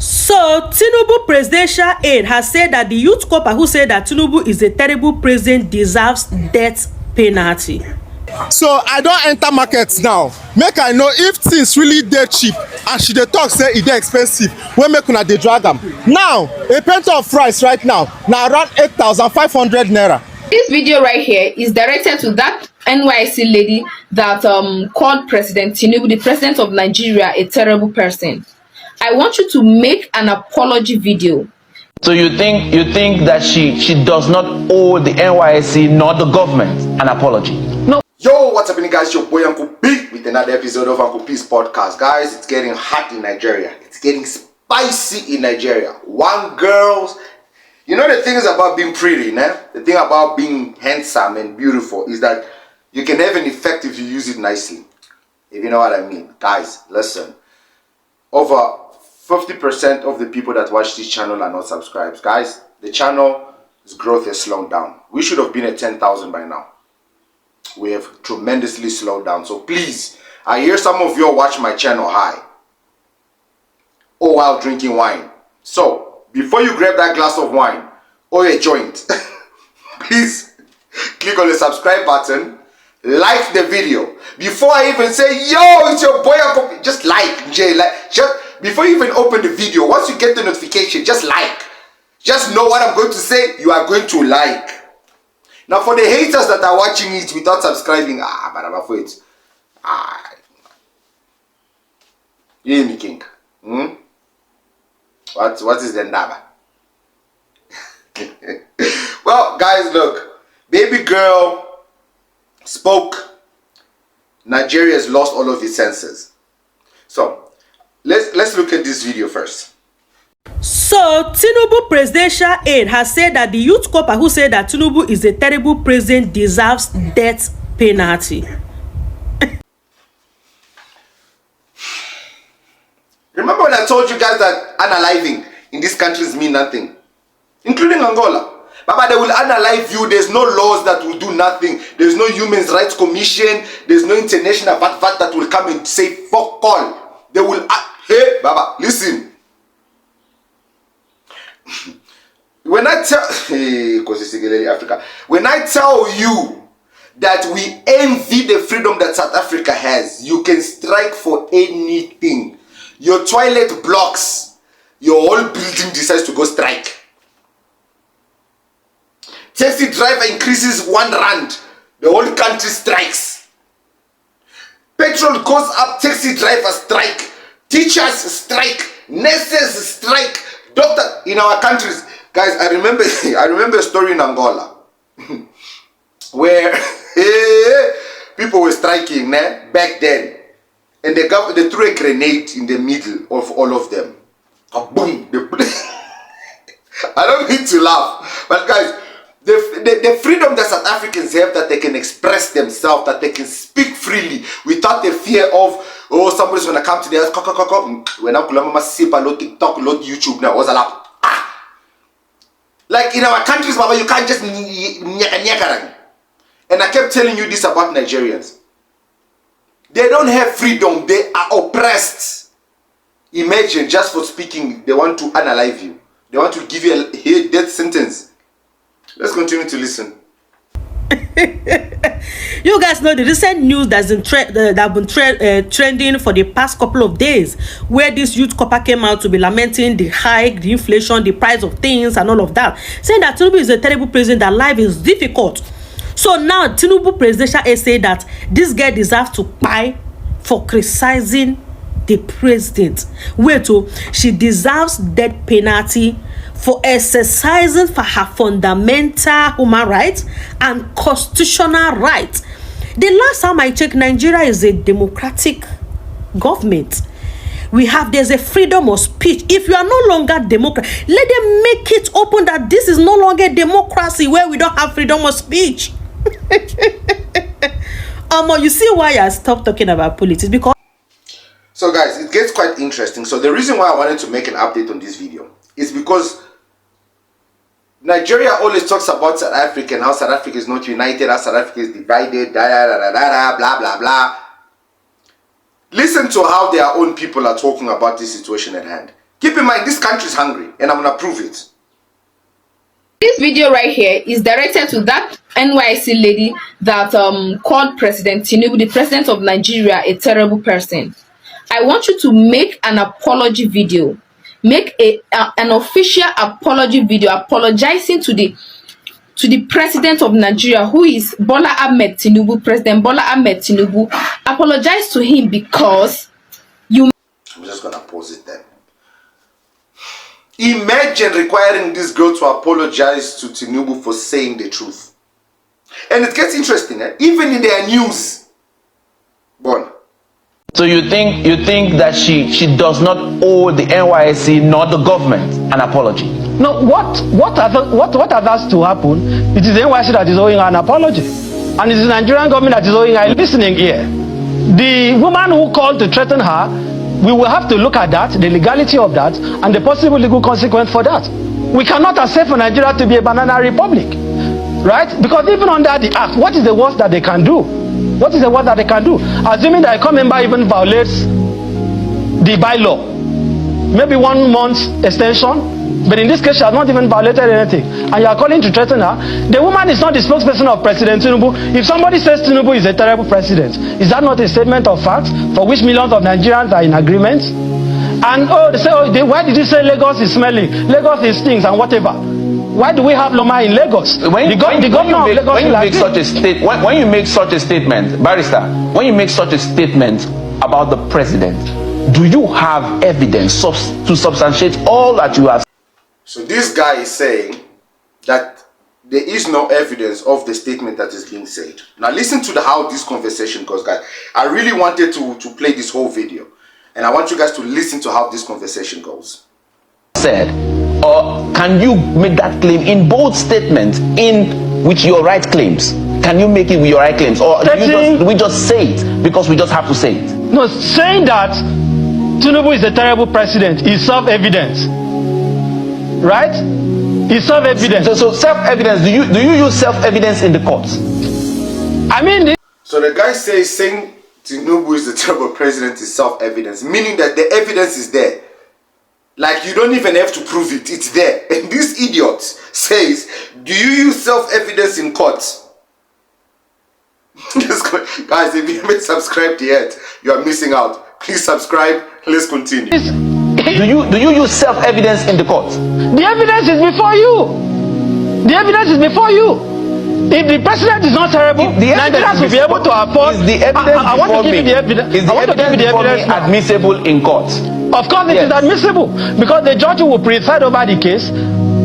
So, Tinubu presidential aide has said that the youth corper who said that Tinubu is a terrible president deserves death penalty. So I don't enter markets now make I know if things really dey cheap and she dey talk say e dey expensive wey make una dey drag am. Now a pint of rice right now na around 8,500 naira. This video right here is directed to that NYSC lady that called President Tinubu, the president of Nigeria, a terrible person. I want you to make an apology video. So you think that she does not owe the NYSC nor the government an apology? No. Yo, what's happening, guys? Your boy Uncle P with another episode of Uncle P's podcast. Guys, it's getting hot in Nigeria. It's getting spicy in Nigeria. One girl's, you know, the thing is about being pretty, né? The thing about being handsome and beautiful is that you can have an effect if you use it nicely. If you know what I mean. Guys, listen. Over 50% of the people that watch this channel are not subscribed. Guys, the channel's growth has slowed down. We should have been at 10,000 by now. We have tremendously slowed down. So please, I hear some of you watch my channel high or while drinking wine. So before you grab that glass of wine or a joint, please click on the subscribe button, like the video. Before I even say, yo, it's your boy Uncle P, just like, just before you even open the video, once you get the notification, just like. Just know what I'm going to say, you are going to like. Now for the haters that are watching it without subscribing, but I'm afraid. You hear me, King? What is the number? Well, guys, look. Baby girl spoke. Nigeria has lost all of its senses. So, let's look at this video first. So, Tinubu presidential aide has said that the youth corper who said that Tinubu is a terrible president deserves death penalty. Remember when I told you guys that unaliving in these countries mean nothing? Including Angola. Baba, they will unalive you. There's no laws that will do nothing. There's no Human Rights Commission. There's no international VAT that will come and say fuck all. They will, hey, Baba, listen. When I tell, Africa, when I tell you that we envy the freedom that South Africa has, you can strike for anything. Your toilet blocks, your whole building decides to go strike. Taxi driver increases 1 rand, the whole country strikes. Petrol goes up, taxi drivers strike. Teachers strike. Nurses strike. Doctor in our countries. Guys, I remember a story in Angola where people were striking back then. And they threw a grenade in the middle of all of them. Boom! I don't mean to laugh, but guys, the freedom that South Africans have, that they can express themselves, that they can speak freely without the fear of, oh, somebody's gonna come to their house. When I'm load TikTok, load YouTube now, what's up? Like in our countries, Baba, you can't just nyaka. And I kept telling you this about Nigerians. They don't have freedom. They are oppressed. Imagine, just for speaking, they want to unalive you. They want to give you a death sentence. Let's continue to listen. You guys know the recent news that's been trending for the past couple of days, where this youth corper came out to be lamenting the hike, the inflation, the price of things and all of that, saying that Tinubu is a terrible president, that life is difficult. So now Tinubu presidential aide say that this girl deserves to pay for criticizing the president. Wait, she deserves death penalty for exercising for her fundamental human rights and constitutional rights. The last time I checked, Nigeria is a democratic government. There's a freedom of speech. If you are no longer democrat, let them make it open that this is no longer democracy where we don't have freedom of speech. You see why I stopped talking about politics? Because so guys, it gets quite interesting. So the reason why I wanted to make an update on this video is because Nigeria always talks about South Africa and how South Africa is not united, how South Africa is divided, blah, blah, blah. Listen to how their own people are talking about this situation at hand. Keep in mind, this country is hungry, and I'm gonna prove it. This video right here is directed to that NYSC lady that called President Tinubu, the president of Nigeria, a terrible person. I want you to make an apology video. Make an official apology video apologizing to the president of Nigeria, who is Bola Ahmed Tinubu. President Bola Ahmed Tinubu. Apologize to him because you... I'm just gonna pause it there. Imagine requiring this girl to apologize to Tinubu for saying the truth. And it gets interesting, even in their news. Bon. So you think that she does not owe the NYSC nor the government an apology? No, what has to happen? It is the NYSC that is owing her an apology, and it is the Nigerian government that is owing her listening ear. The woman who called to threaten her, we will have to look at that, the legality of that, and the possible legal consequence for that. We cannot accept for Nigeria to be a banana republic, right? Because even under the act, what is the worst that they can do? What is the worst that they can do? Assuming that a court member even violates the bylaw, maybe 1 month extension, but in this case she has not even violated anything, and you are calling to threaten her. The woman is not the spokesperson of President Tinubu. If somebody says Tinubu is a terrible president, is that not a statement of fact for which millions of Nigerians are in agreement? And they say, why did you say Lagos is smelling? Lagos is stinks and whatever. Why do we have Loma in Lagos? When you make such a statement, barrister, when you make such a statement about the president, do you have evidence to substantiate all that you have? So this guy is saying that there is no evidence of the statement that is being said. Now listen to how this conversation goes, guys. I really wanted to play this whole video, and I want you guys to listen to how this conversation goes. Said, or can you make that claim in both statements in which your right claims? Can you make it with your right claims, or do we just say it because we just have to say it? No, saying that Tinubu is a terrible president is self-evident. Right? It's self-evidence. So self-evidence, do you use self-evidence in the courts? I mean... So the guy says saying Tinubu is the terrible president is self-evidence, meaning that the evidence is there. Like you don't even have to prove it, it's there. And this idiot says, do you use self-evidence in courts? Guys, if you haven't subscribed yet, you are missing out. Please subscribe, let's continue. Do you use self-evidence in the court? The evidence is before you. The evidence is before you. If the president is not terrible, Nigerians will be able to afford. Is the evidence I want to give you the evidence. Is the evidence admissible in court? Of course, it is admissible because the judge who will preside over the case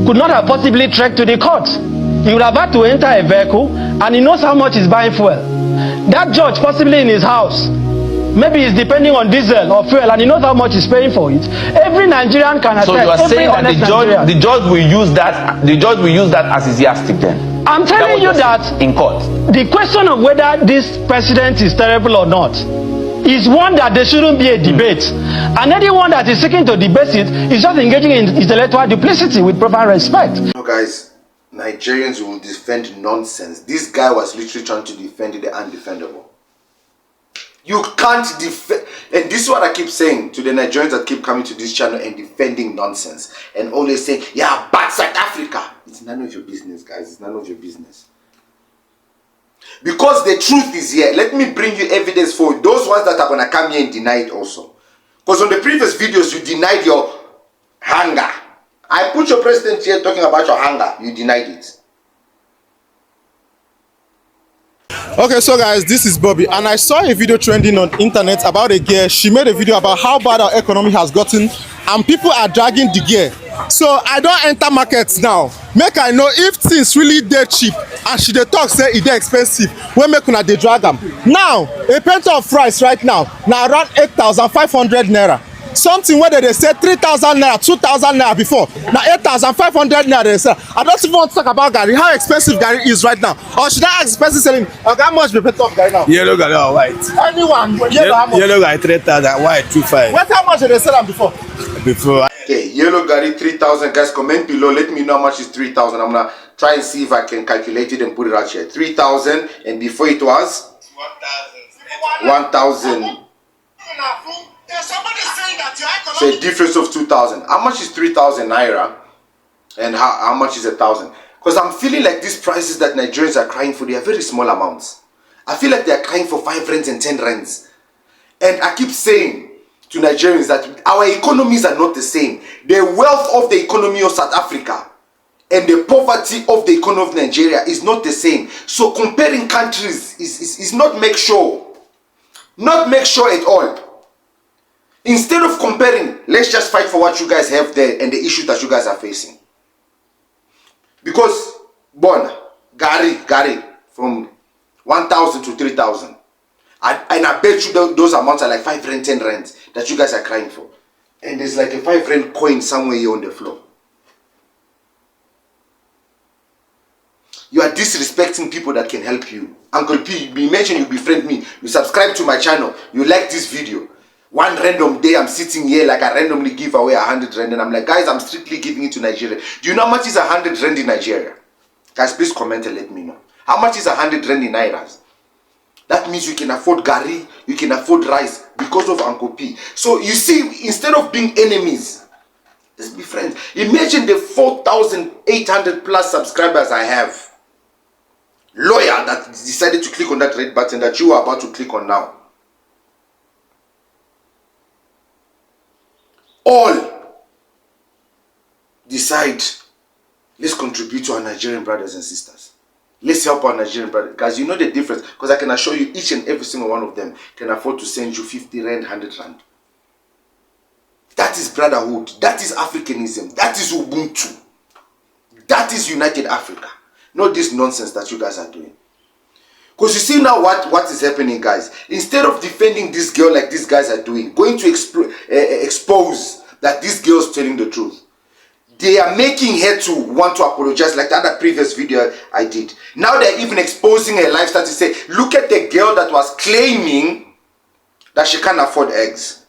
could not have possibly trekked to the court. He would have had to enter a vehicle, and he knows how much he's buying fuel. That judge, possibly in his house, maybe he's depending on diesel or fuel, and he knows how much he's paying for it. Every Nigerian can attest. So you are saying that the judge will use that. The judge will use that as his yardstick then. I'm telling you that in court, the question of whether this president is terrible or not is one that there shouldn't be a debate, and anyone that is seeking to debate it is just engaging in intellectual duplicity with proper respect. No, guys, Nigerians will defend nonsense. This guy was literally trying to defend the undefendable. You can't defend, and this is what I keep saying to the Nigerians that keep coming to this channel and defending nonsense and always saying, yeah, but South Africa. It's none of your business, guys. It's none of your business. Because the truth is here. Let me bring you evidence for those ones that are going to come here and deny it also. Because on the previous videos, you denied your hunger. I put your president here talking about your hunger. You denied it. Okay, so guys, this is Bobby, and I saw a video trending on internet about a girl. She made a video about how bad our economy has gotten, and people are dragging the girl. So I don't enter markets now. Make I know if things really dey cheap, and she dey talk say e dey expensive. When make una dey drag am. Now, a pint of rice right now na around 8,500 naira. Something where they say 3,000 naira, 2,000 naira before. Now 8,500 naira they sell. I don't even want to talk about Gary, how expensive Gary is right now. Or should I ask the person selling? How much be better of Gary now? Yellow Gary or white? Anyone. Yellow Gary 3,000, white 2,500. What how much did they sell them before? Okay, yellow Gary 3,000. Guys, comment below. Let me know how much is 3,000. I'm gonna try and see if I can calculate it and put it out here. 3,000, and before it was 1,000. There's somebody saying that So a difference of 2,000. How much is 3,000 naira? And how much is 1,000? Because I'm feeling like these prices that Nigerians are crying for, they are very small amounts. I feel like they are crying for 5 rands and 10 rands. And I keep saying to Nigerians that our economies are not the same. The wealth of the economy of South Africa and the poverty of the economy of Nigeria is not the same. So comparing countries is not make sure. Not make sure at all. Instead of comparing, let's just fight for what you guys have there and the issues that you guys are facing. Because, Gary, from 1,000 to 3,000. And I bet you those amounts are like 5 rand, 10 rands that you guys are crying for. And there's like a 5 rand coin somewhere here on the floor. You are disrespecting people that can help you. Uncle P, you mentioned you befriend me. You subscribe to my channel. You like this video. One random day I'm sitting here like I randomly give away 100 rand. And I'm like, guys, I'm strictly giving it to Nigeria. Do you know how much is 100 rand in Nigeria? Guys, please comment and let me know. How much is 100 rand in Nairas? That means you can afford gari, you can afford rice because of Uncle P. So you see, instead of being enemies, let's be friends. Imagine the 4,800 plus subscribers I have. Lawyer that decided to click on that red button that you are about to click on now. All decide, let's contribute to our Nigerian brothers and sisters. Let's help our Nigerian brothers. Guys, you know the difference. Because I can assure you each and every single one of them can afford to send you 50 rand, 100 rand. That is brotherhood. That is Africanism. That is Ubuntu. That is United Africa. Not this nonsense that you guys are doing. Because you see now what is happening, guys. Instead of defending this girl like these guys are doing, going to expose that this girl is telling the truth, they are making her to want to apologize like the other previous video I did. Now they're even exposing her lifestyle to say, look at the girl that was claiming that she can't afford eggs.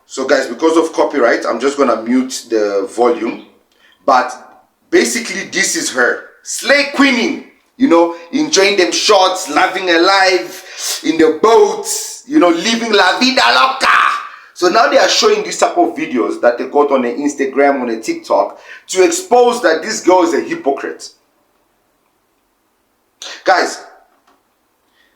So guys, because of copyright, I'm just going to mute the volume. But basically, this is her. Slay queening. You know, enjoying them shots, loving her life, in the boats, you know, living la vida loca. So now they are showing this type of videos that they got on the Instagram, on the TikTok, to expose that this girl is a hypocrite. Guys,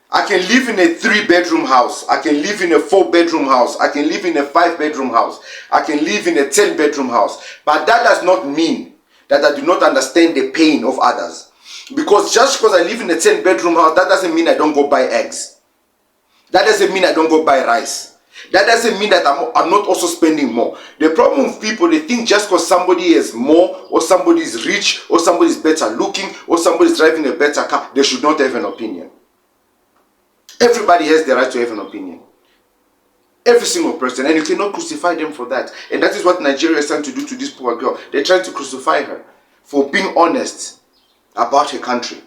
I can live in a 3-bedroom house. I can live in a 4-bedroom house. I can live in a 5-bedroom house. I can live in a 10-bedroom house. But that does not mean that I do not understand the pain of others. Because just because I live in a 10-bedroom house, that doesn't mean I don't go buy eggs. That doesn't mean I don't go buy rice. That doesn't mean that I'm not also spending more. The problem with people, they think just because somebody is more, or somebody is rich, or somebody is better looking, or somebody is driving a better car, they should not have an opinion. Everybody has the right to have an opinion. Every single person. And you cannot crucify them for that. And that is what Nigeria is trying to do to this poor girl. They're trying to crucify her for being honest about her country.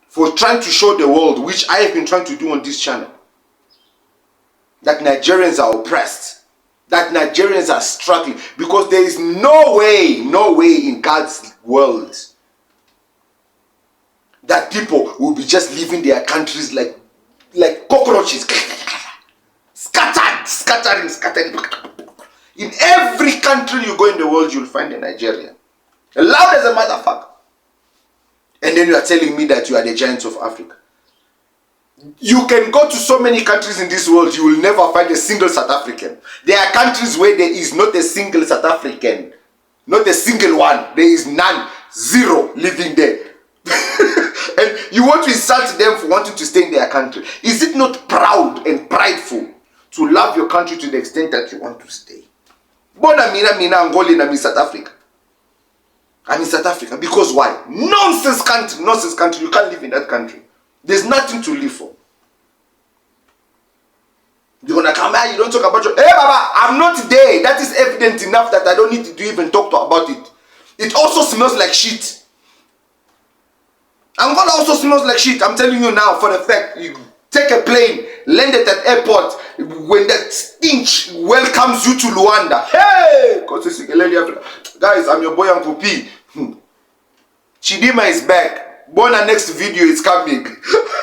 For trying to show the world, which I have been trying to do on this channel, that Nigerians are oppressed. That Nigerians are struggling. Because there is no way in God's world that people will be just leaving their countries like cockroaches. Scattering. In every country you go in the world, you'll find a Nigerian. Loud as a motherfucker. And then you are telling me that you are the giants of Africa. You can go to so many countries in this world, you will never find a single South African. There are countries where there is not a single South African. Not a single one. There is none. Zero living there. And you want to insult them for wanting to stay in their country. Is it not proud and prideful to love your country to the extent that you want to stay? Bona mina Angola, I'm in South Africa. I'm in South Africa. Because why? Nonsense country. You can't live in that country. There's nothing to live for. You're gonna come here, you don't talk about your... Hey Baba, I'm not there. That is evident enough that I don't need to even talk about it. It also smells like shit. Angola also smells like shit. I'm telling you now for the fact. You take a plane, land at that airport, when that stench welcomes you to Luanda. Hey! Guys, I'm your boy Uncle P. Chidima is back. Bona next video is coming.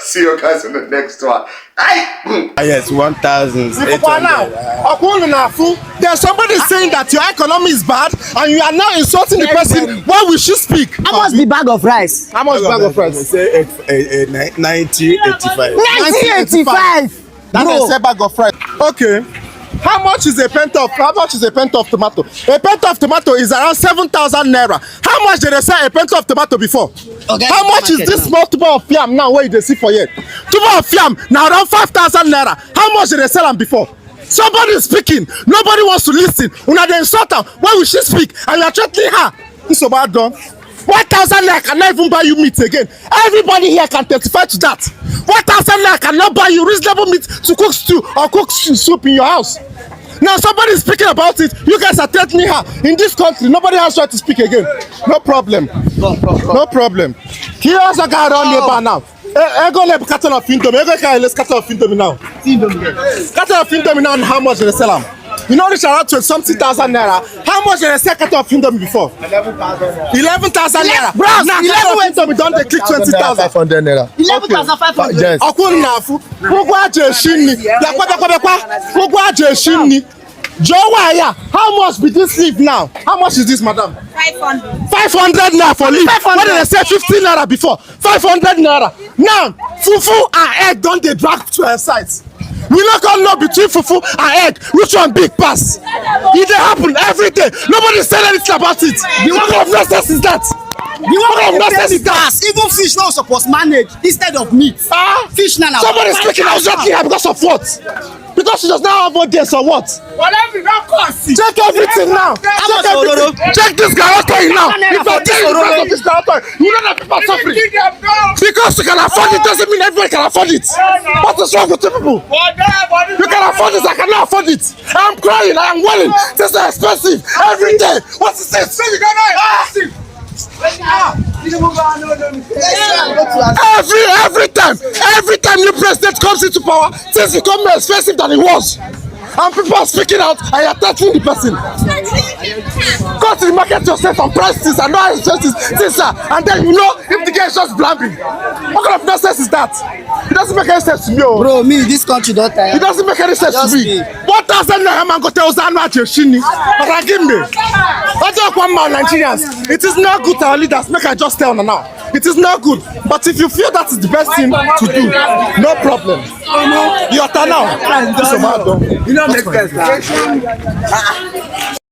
See you guys in the next one. Hey! Yes, 1,800. There's somebody saying that your economy is bad and you are now insulting the person. Why we should speak? How much the bag of rice? How much bag of rice? Say 90, 85. 1985. That's a bag of rice. Okay. How much is a pint of tomato? A pint of tomato is around 7,000 naira. How much did they sell a pint of tomato before? Okay, how much is this small tuber of yam now where you see for yet? Tuber of yam now around 5,000 naira. How much did they sell them before? Somebody is speaking. Nobody wants to listen. Una dey insult her. Why will she speak? And you are threatening her. This is bad done. 1,000 naira cannot even buy you meat again. Everybody here can testify to that. 1,000 naira cannot buy you reasonable meat to cook stew or cook soup in your house. Now somebody is speaking about it. You guys are threatening her. In this country, nobody has right to speak again. No problem. No problem. Here also got around neighbor now. Go let carton of indomie. Go let's carton of indomie now. Carton of indomie now and how much they sell them? You know this around 20-something thousand naira. How much did they sell carton of indomie before? 11,000 naira. Bro, now 11 indomie don't they click 20,000? 500 naira. 11,500. Yes. Akun nafu. Kugwa jeshini. Kugwa jeshini. Jowaya, how much be this leaf now? How much is this, madam? 500. 500 naira for leaf. What did they say? 15 naira before? 500 naira. Now, fufu and egg don't they drag to her sides? We not gonna know between fufu and egg which one big pass. It happen every day. Nobody said anything about it. What kind of nonsense is that? What kind of nonsense is that? Even fish now supposed manage instead of meat. Fish now. Somebody speaking out joking her because of what? Because she does not have audience or what? Check everything now. Check everything. Check this guarantor now. If I tell you because of this guarantor, you know that people are suffering. Because you can afford it doesn't mean everyone can afford it. What is wrong with you people? You can afford this, I cannot afford it. I'm crying, I am wailing. This is expensive every day. What is this? Every time new president comes into power, things become more expensive than it was. And people are speaking out and you're touching the person. Go to the market yourself and price this and not expensive things, and then you know if the guy is just blabbing. What kind of nonsense is that? It doesn't make any sense to me. Bro, me, this country don't tire. It doesn't make any sense to me. 1,000 naira man go tell Zanu Ajeshini. But give me. I don't want my Nigerians. It is not good to our leaders. Make I just tell now. It is not good. But if you feel that is the best thing to do, no problem. Your turn now. You know, make sense.